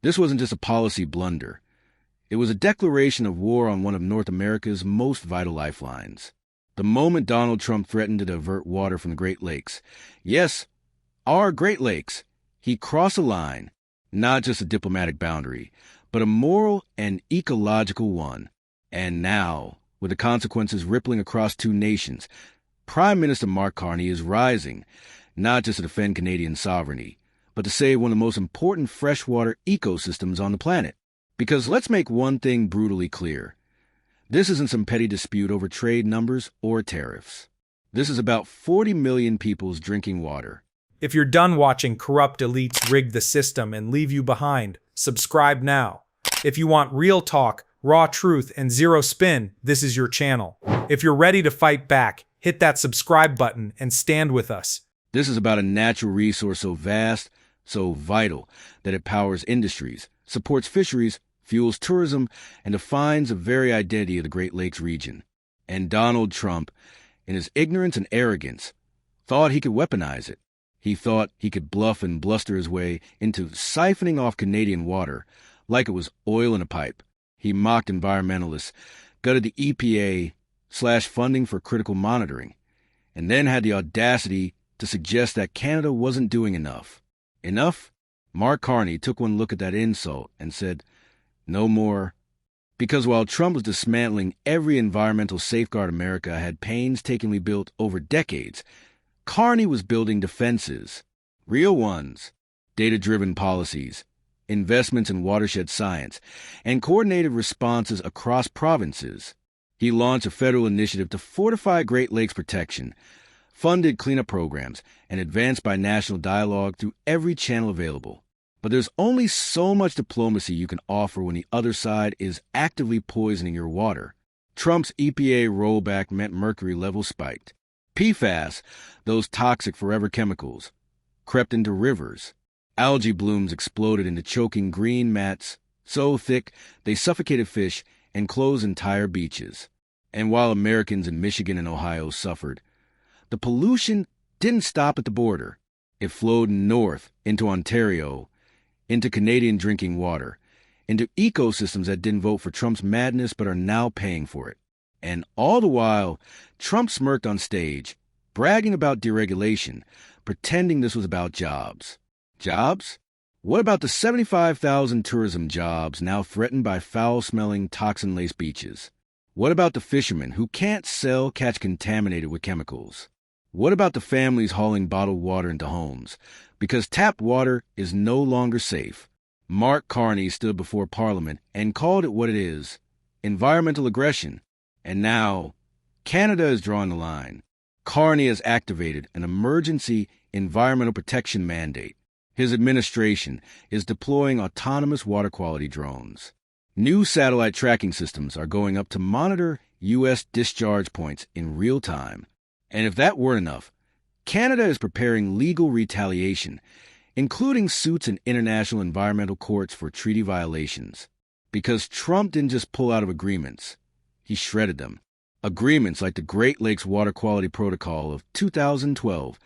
This wasn't just a policy blunder. It was a declaration of war on one of North America's most vital lifelines. The moment Donald Trump threatened to divert water from the Great Lakes, yes, our Great Lakes, he crossed a line, not just a diplomatic boundary, but a moral and ecological one. And now, with the consequences rippling across two nations, Prime Minister Mark Carney is rising, not just to defend Canadian sovereignty, but to save one of the most important freshwater ecosystems on the planet. Because let's make one thing brutally clear. This isn't some petty dispute over trade numbers or tariffs. This is about 40 million people's drinking water. If you're done watching corrupt elites rig the system and leave you behind, subscribe now. If you want real talk, raw truth, and zero spin, this is your channel. If you're ready to fight back, hit that subscribe button and stand with us. This is about a natural resource so vast, so vital, that it powers industries, supports fisheries, fuels tourism, and defines the very identity of the Great Lakes region. And Donald Trump, in his ignorance and arrogance, thought he could weaponize it. He thought he could bluff and bluster his way into siphoning off Canadian water like it was oil in a pipe. He mocked environmentalists, gutted the EPA, slashed funding for critical monitoring, and then had the audacity to suggest that Canada wasn't doing enough. Enough? Mark Carney took one look at that insult and said, no more. Because while Trump was dismantling every environmental safeguard America had painstakingly built over decades, Carney was building defenses, real ones, data-driven policies, investments in watershed science, and coordinated responses across provinces. He launched a federal initiative to fortify Great Lakes protection, funded cleanup programs, and advanced binational dialogue through every channel available. But there's only so much diplomacy you can offer when the other side is actively poisoning your water. Trump's EPA rollback meant mercury levels spiked. PFAS, those toxic forever chemicals, crept into rivers. Algae blooms exploded into choking green mats, so thick they suffocated fish and closed entire beaches. And while Americans in Michigan and Ohio suffered, the pollution didn't stop at the border. It flowed north into Ontario, into Canadian drinking water, into ecosystems that didn't vote for Trump's madness but are now paying for it. And all the while, Trump smirked on stage, bragging about deregulation, pretending this was about jobs. Jobs? What about the 75,000 tourism jobs now threatened by foul-smelling, toxin-laced beaches? What about the fishermen who can't sell catch contaminated with chemicals? What about the families hauling bottled water into homes? Because tap water is no longer safe. Mark Carney stood before Parliament and called it what it is, environmental aggression. And now, Canada is drawing the line. Carney has activated an emergency environmental protection mandate. His administration is deploying autonomous water quality drones. New satellite tracking systems are going up to monitor U.S. discharge points in real time. And if that weren't enough, Canada is preparing legal retaliation, including suits in international environmental courts for treaty violations. Because Trump didn't just pull out of agreements, he shredded them. Agreements like the Great Lakes Water Quality Protocol of 2012,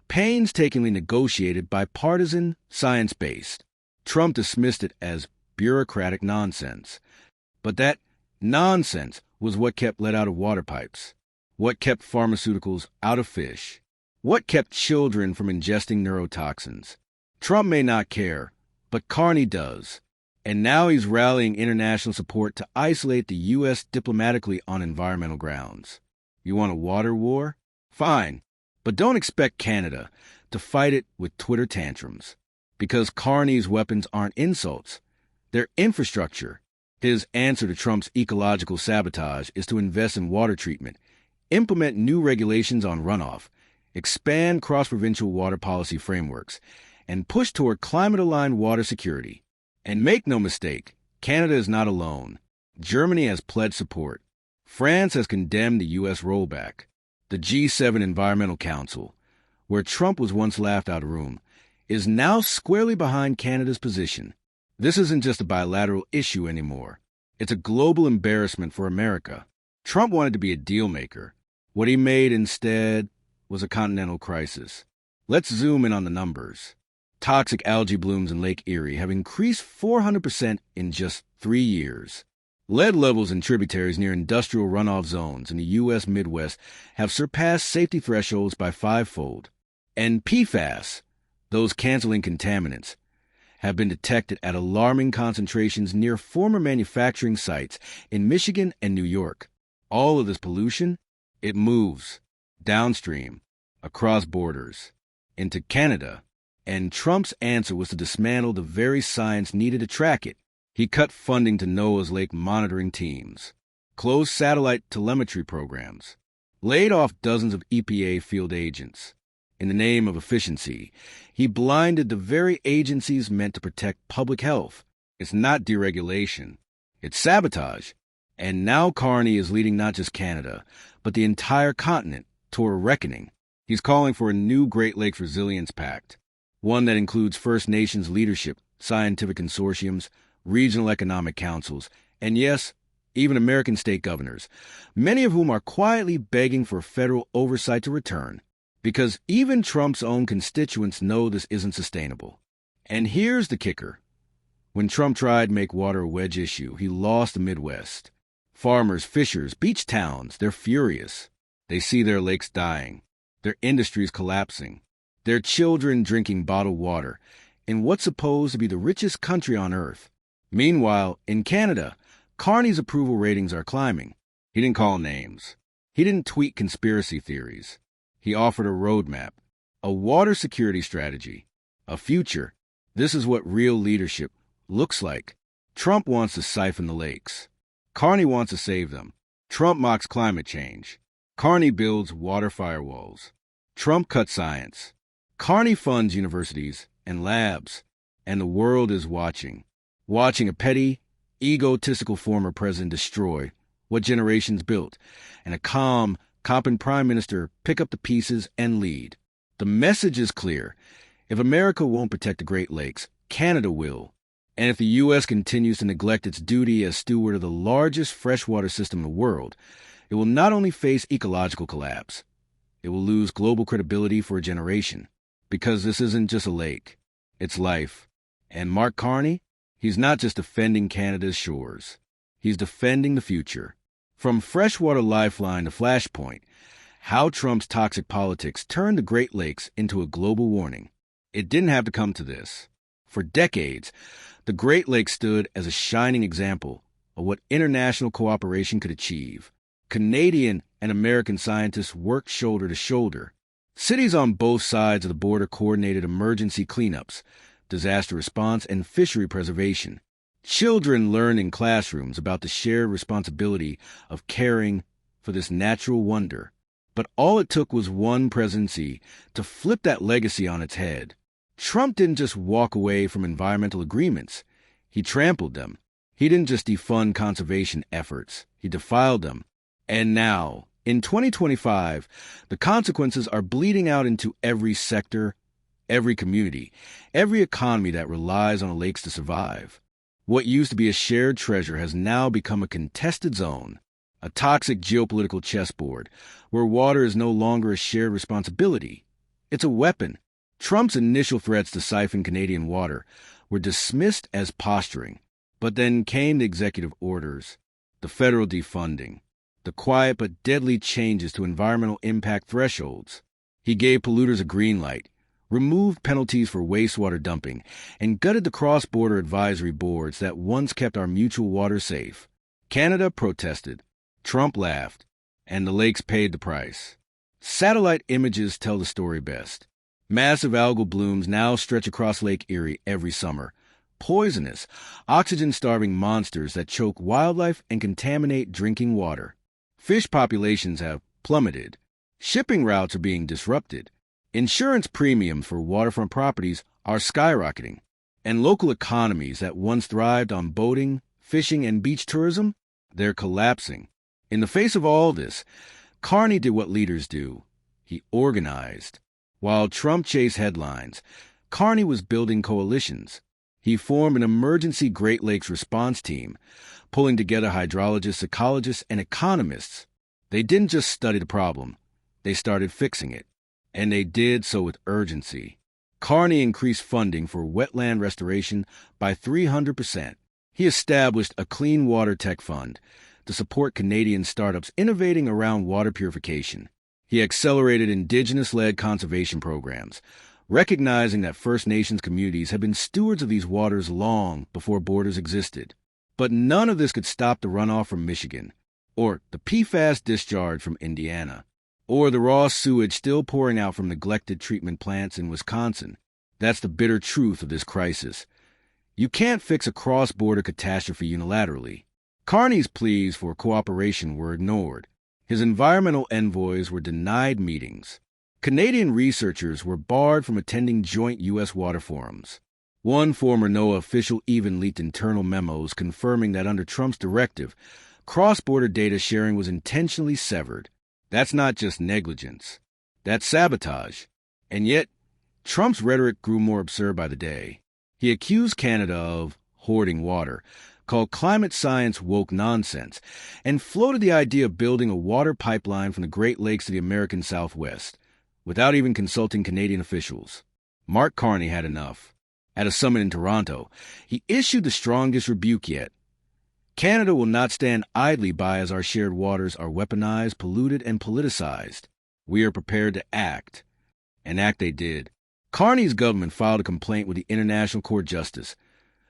painstakingly negotiated, bipartisan, science-based. Trump dismissed it as bureaucratic nonsense. But that nonsense was what kept lead out of water pipes, what kept pharmaceuticals out of fish, what kept children from ingesting neurotoxins. Trump may not care, but Carney does. And now he's rallying international support to isolate the U.S. diplomatically on environmental grounds. You want a water war? Fine. But don't expect Canada to fight it with Twitter tantrums. Because Carney's weapons aren't insults. They're infrastructure. His answer to Trump's ecological sabotage is to invest in water treatment, implement new regulations on runoff, expand cross-provincial water policy frameworks, and push toward climate-aligned water security. And make no mistake, Canada is not alone. Germany has pledged support. France has condemned the U.S. rollback. The G7 Environmental Council, where Trump was once laughed out of room, is now squarely behind Canada's position. This isn't just a bilateral issue anymore. It's a global embarrassment for America. Trump wanted to be a deal maker. What he made instead was a continental crisis. Let's zoom in on the numbers. Toxic algae blooms in Lake Erie have increased 400% in just 3 years. Lead levels in tributaries near industrial runoff zones in the U.S. Midwest have surpassed safety thresholds by fivefold. And PFAS, those canceling contaminants, have been detected at alarming concentrations near former manufacturing sites in Michigan and New York. All of this pollution, it moves downstream, across borders, into Canada. And Trump's answer was to dismantle the very science needed to track it. He cut funding to NOAA's lake monitoring teams, closed satellite telemetry programs, laid off dozens of EPA field agents. In the name of efficiency, he blinded the very agencies meant to protect public health. It's not deregulation, it's sabotage. And now Carney is leading not just Canada, but the entire continent toward a reckoning. He's calling for a new Great Lakes Resilience Pact, one that includes First Nations leadership, scientific consortiums, regional economic councils, and yes, even American state governors, many of whom are quietly begging for federal oversight to return, because even Trump's own constituents know this isn't sustainable. And here's the kicker. When Trump tried to make water a wedge issue, he lost the Midwest. Farmers, fishers, beach towns, they're furious. They see their lakes dying, their industries collapsing, their children drinking bottled water in what's supposed to be the richest country on earth. Meanwhile, in Canada, Carney's approval ratings are climbing. He didn't call names. He didn't tweet conspiracy theories. He offered a roadmap, a water security strategy, a future. This is what real leadership looks like. Trump wants to siphon the lakes. Carney wants to save them. Trump mocks climate change. Carney builds water firewalls. Trump cuts science. Carney funds universities and labs. And the world is watching a petty, egotistical former president destroy what generations built, and a calm, competent prime minister pick up the pieces and lead. The message is clear. If America won't protect the Great Lakes, Canada will. And if the U.S. continues to neglect its duty as steward of the largest freshwater system in the world, it will not only face ecological collapse, it will lose global credibility for a generation. Because this isn't just a lake, it's life. And Mark Carney, he's not just defending Canada's shores. He's defending the future. From freshwater lifeline to flashpoint, how Trump's toxic politics turned the Great Lakes into a global warning. It didn't have to come to this. For decades, the Great Lakes stood as a shining example of what international cooperation could achieve. Canadian and American scientists worked shoulder to shoulder. Cities on both sides of the border coordinated emergency cleanups, disaster response, and fishery preservation. Children learned in classrooms about the shared responsibility of caring for this natural wonder. But all it took was one presidency to flip that legacy on its head. Trump didn't just walk away from environmental agreements. He trampled them. He didn't just defund conservation efforts. He defiled them. And now, in 2025, the consequences are bleeding out into every sector, every community, every economy that relies on the lakes to survive. What used to be a shared treasure has now become a contested zone, a toxic geopolitical chessboard, where water is no longer a shared responsibility. It's a weapon. Trump's initial threats to siphon Canadian water were dismissed as posturing, but then came the executive orders, the federal defunding, the quiet but deadly changes to environmental impact thresholds. He gave polluters a green light, removed penalties for wastewater dumping, and gutted the cross-border advisory boards that once kept our mutual water safe. Canada protested, Trump laughed, and the lakes paid the price. Satellite images tell the story best. Massive algal blooms now stretch across Lake Erie every summer. Poisonous, oxygen-starving monsters that choke wildlife and contaminate drinking water. Fish populations have plummeted. Shipping routes are being disrupted. Insurance premiums for waterfront properties are skyrocketing. And local economies that once thrived on boating, fishing, and beach tourism, they're collapsing. In the face of all this, Carney did what leaders do. He organized. While Trump chased headlines, Carney was building coalitions. He formed an emergency Great Lakes response team, pulling together hydrologists, ecologists, and economists. They didn't just study the problem. They started fixing it. And they did so with urgency. Carney increased funding for wetland restoration by 300%. He established a Clean Water Tech Fund to support Canadian startups innovating around water purification. He accelerated indigenous-led conservation programs, recognizing that First Nations communities had been stewards of these waters long before borders existed. But none of this could stop the runoff from Michigan, or the PFAS discharge from Indiana, or the raw sewage still pouring out from neglected treatment plants in Wisconsin. That's the bitter truth of this crisis. You can't fix a cross-border catastrophe unilaterally. Carney's pleas for cooperation were ignored. His environmental envoys were denied meetings. Canadian researchers were barred from attending joint U.S. water forums. One former NOAA official even leaked internal memos confirming that under Trump's directive, cross-border data sharing was intentionally severed. That's not just negligence. That's sabotage. And yet, Trump's rhetoric grew more absurd by the day. He accused Canada of hoarding water, called climate science woke nonsense, and floated the idea of building a water pipeline from the Great Lakes to the American Southwest, without even consulting Canadian officials. Mark Carney had enough. At a summit in Toronto, he issued the strongest rebuke yet. Canada will not stand idly by as our shared waters are weaponized, polluted, and politicized. We are prepared to act. And act they did. Carney's government filed a complaint with the International Court of Justice,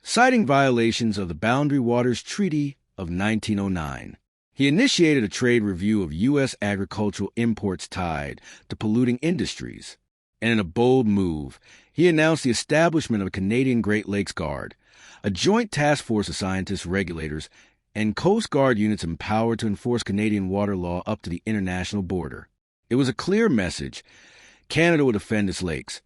citing violations of the Boundary Waters Treaty of 1909. He initiated a trade review of U.S. agricultural imports tied to polluting industries. And in a bold move, he announced the establishment of a Canadian Great Lakes Guard, a joint task force of scientists, regulators, and Coast Guard units empowered to enforce Canadian water law up to the international border. It was a clear message. Canada will defend its lakes,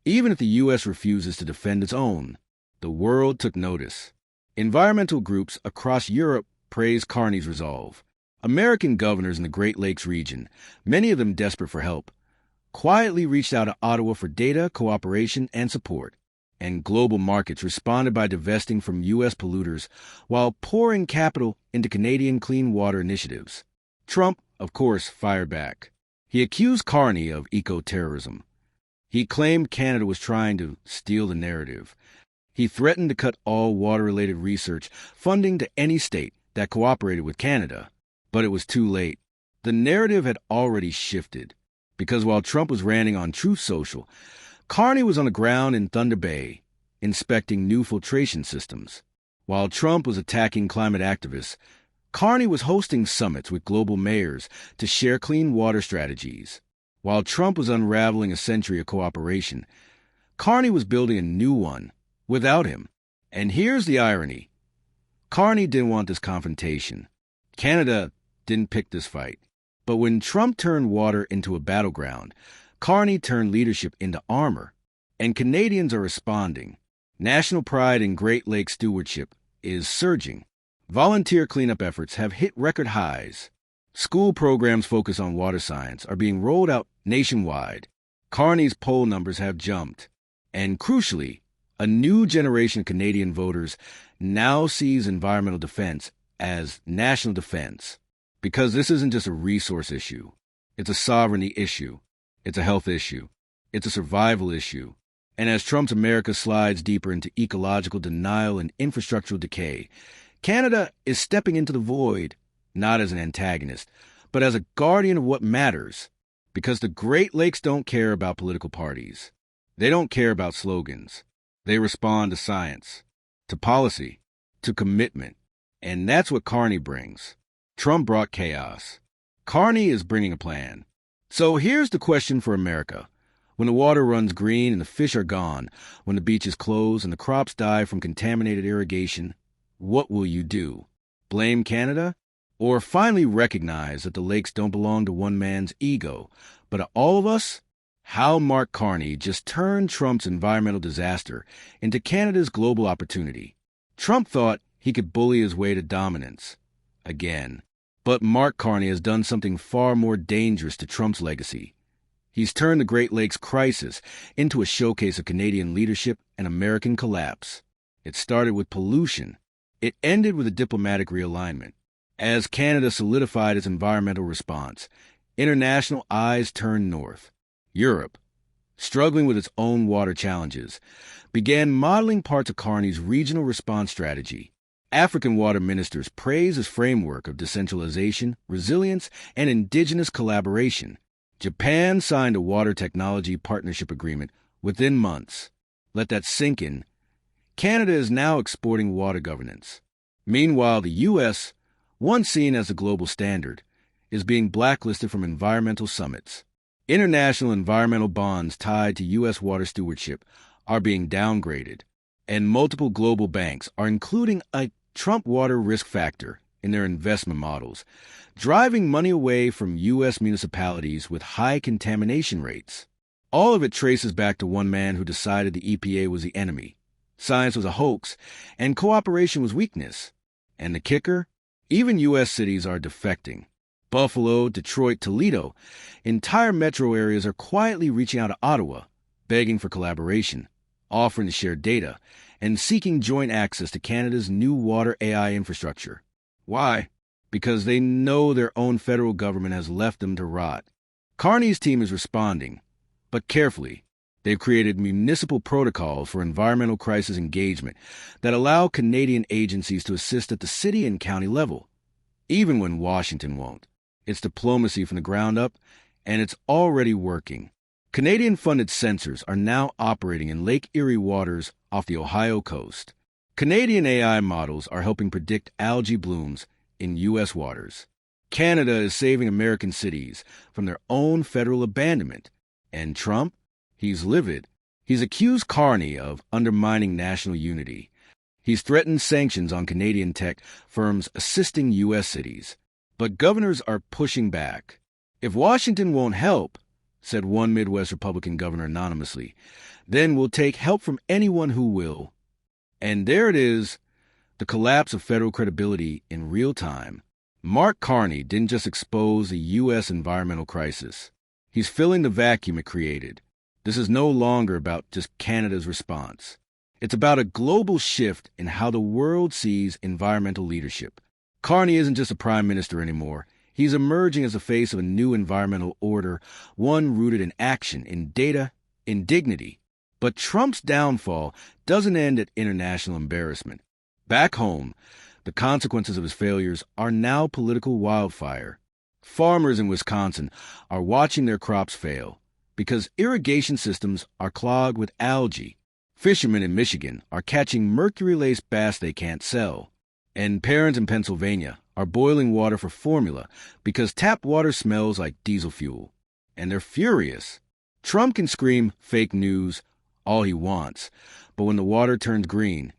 even if the U.S. refuses to defend its own. The world took notice. Environmental groups across Europe praised Carney's resolve. American governors in the Great Lakes region, many of them desperate for help, quietly reached out to Ottawa for data, cooperation, and support. And global markets responded by divesting from U.S. polluters while pouring capital into Canadian clean water initiatives. Trump, of course, fired back. He accused Carney of eco-terrorism. He claimed Canada was trying to steal the narrative. He threatened to cut all water-related research funding to any state that cooperated with Canada. But it was too late. The narrative had already shifted. Because while Trump was ranting on Truth Social, Carney was on the ground in Thunder Bay, inspecting new filtration systems. While Trump was attacking climate activists, Carney was hosting summits with global mayors to share clean water strategies. While Trump was unraveling a century of cooperation, Carney was building a new one without him. And here's the irony. Carney didn't want this confrontation. Canada didn't pick this fight. But when Trump turned water into a battleground, Carney turned leadership into armor. And Canadians are responding. National pride in Great Lakes stewardship is surging. Volunteer cleanup efforts have hit record highs. School programs focused on water science are being rolled out nationwide. Carney's poll numbers have jumped. And crucially, a new generation of Canadian voters now sees environmental defense as national defense. Because this isn't just a resource issue. It's a sovereignty issue. It's a health issue. It's a survival issue. And as Trump's America slides deeper into ecological denial and infrastructural decay, Canada is stepping into the void, not as an antagonist, but as a guardian of what matters. Because the Great Lakes don't care about political parties. They don't care about slogans. They respond to science, to policy, to commitment. And that's what Carney brings. Trump brought chaos. Carney is bringing a plan. So here's the question for America. When the water runs green and the fish are gone, when the beaches close and the crops die from contaminated irrigation, what will you do? Blame Canada? Or finally recognize that the lakes don't belong to one man's ego, but to all of us? How Mark Carney just turned Trump's environmental disaster into Canada's global opportunity. Trump thought he could bully his way to dominance. Again. But Mark Carney has done something far more dangerous to Trump's legacy. He's turned the Great Lakes crisis into a showcase of Canadian leadership and American collapse. It started with pollution. It ended with a diplomatic realignment. As Canada solidified its environmental response, international eyes turned north. Europe, struggling with its own water challenges, began modeling parts of Carney's regional response strategy. African water ministers praise his framework of decentralization, resilience, and indigenous collaboration. Japan signed a water technology partnership agreement within months. Let that sink in. Canada is now exporting water governance. Meanwhile, the U.S., once seen as the global standard, is being blacklisted from environmental summits. International environmental bonds tied to U.S. water stewardship are being downgraded, and multiple global banks are including a Trump water risk factor in their investment models, driving money away from U.S. municipalities with high contamination rates. All of it traces back to one man who decided the EPA was the enemy, science was a hoax, and cooperation was weakness. And the kicker? Even U.S. cities are defecting. Buffalo, Detroit, Toledo, entire metro areas are quietly reaching out to Ottawa, begging for collaboration, offering to share data, and seeking joint access to Canada's new water AI infrastructure. Why? Because they know their own federal government has left them to rot. Carney's team is responding, but carefully. They've created municipal protocols for environmental crisis engagement that allow Canadian agencies to assist at the city and county level, even when Washington won't. It's diplomacy from the ground up, and it's already working. Canadian-funded sensors are now operating in Lake Erie waters off the Ohio coast. Canadian AI models are helping predict algae blooms in U.S. waters. Canada is saving American cities from their own federal abandonment. And Trump? He's livid. He's accused Carney of undermining national unity. He's threatened sanctions on Canadian tech firms assisting U.S. cities. But governors are pushing back. If Washington won't help, said one Midwest Republican governor anonymously, then we'll take help from anyone who will. And there it is, the collapse of federal credibility in real time. Mark Carney didn't just expose the U.S. environmental crisis. He's filling the vacuum it created. This is no longer about just Canada's response. It's about a global shift in how the world sees environmental leadership. Carney isn't just a prime minister anymore. He's emerging as the face of a new environmental order, one rooted in action, in data, in dignity. But Trump's downfall doesn't end at international embarrassment. Back home, the consequences of his failures are now political wildfire. Farmers in Wisconsin are watching their crops fail because irrigation systems are clogged with algae. Fishermen in Michigan are catching mercury-laced bass they can't sell. And parents in Pennsylvania are boiling water for formula because tap water smells like diesel fuel. And they're furious. Trump can scream fake news all he wants, but when the water turns green,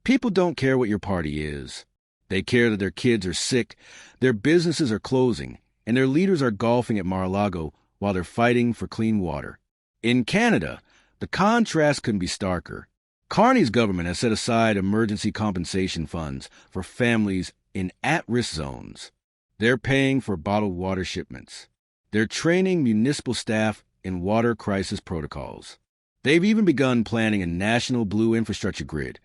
people don't care what your party is. They care that their kids are sick, their businesses are closing, and their leaders are golfing at Mar-a-Lago while they're fighting for clean water. In Canada, the contrast couldn't be starker. Carney's government has set aside emergency compensation funds for families in at-risk zones. They're paying for bottled water shipments. They're training municipal staff in water crisis protocols. They've even begun planning a national blue infrastructure grid,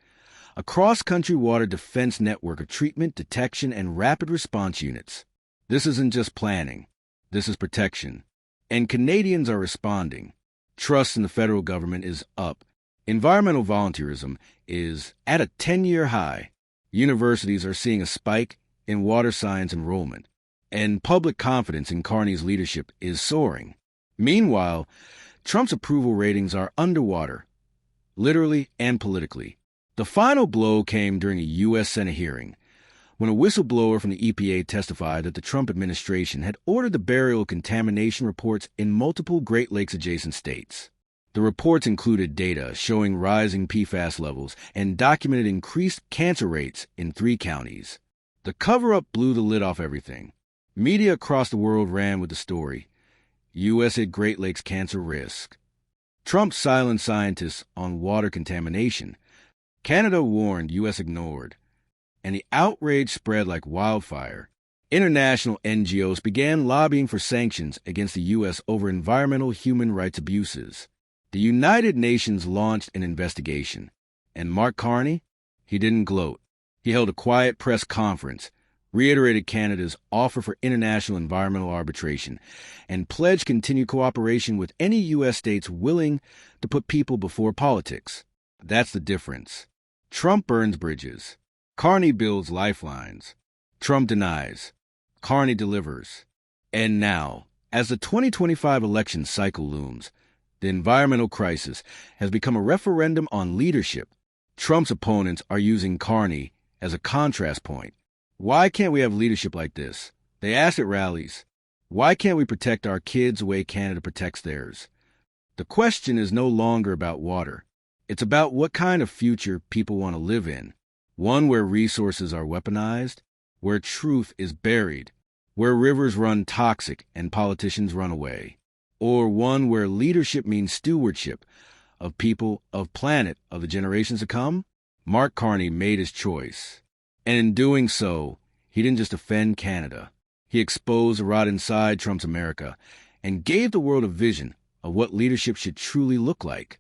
a cross-country water defense network of treatment, detection, and rapid response units. This isn't just planning. This is protection. And Canadians are responding. Trust in the federal government is up. Environmental volunteerism is at a 10-year high. Universities are seeing a spike in water science enrollment, and public confidence in Carney's leadership is soaring. Meanwhile, Trump's approval ratings are underwater, literally and politically. The final blow came during a U.S. Senate hearing, when a whistleblower from the EPA testified that the Trump administration had ordered the burial of contamination reports in multiple Great Lakes-adjacent states. The reports included data showing rising PFAS levels and documented increased cancer rates in 3 counties. The cover-up blew the lid off everything. Media across the world ran with the story. U.S. at Great Lakes cancer risk. Trump silenced scientists on water contamination. Canada warned, U.S. ignored. And the outrage spread like wildfire. International NGOs began lobbying for sanctions against the U.S. over environmental human rights abuses. The United Nations launched an investigation. And Mark Carney? He didn't gloat. He held a quiet press conference reiterated Canada's offer for international environmental arbitration, and pledged continued cooperation with any U.S. states willing to put people before politics. That's the difference. Trump burns bridges. Carney builds lifelines. Trump denies. Carney delivers. And now, as the 2025 election cycle looms, the environmental crisis has become a referendum on leadership. Trump's opponents are using Carney as a contrast point. Why can't we have leadership like this? They ask at rallies. Why can't we protect our kids the way Canada protects theirs? The question is no longer about water. It's about what kind of future people want to live in. One where resources are weaponized, where truth is buried, where rivers run toxic and politicians run away. Or one where leadership means stewardship of people, of planet, of the generations to come? Mark Carney made his choice. And in doing so, he didn't just offend Canada. He exposed the rot inside Trump's America and gave the world a vision of what leadership should truly look like.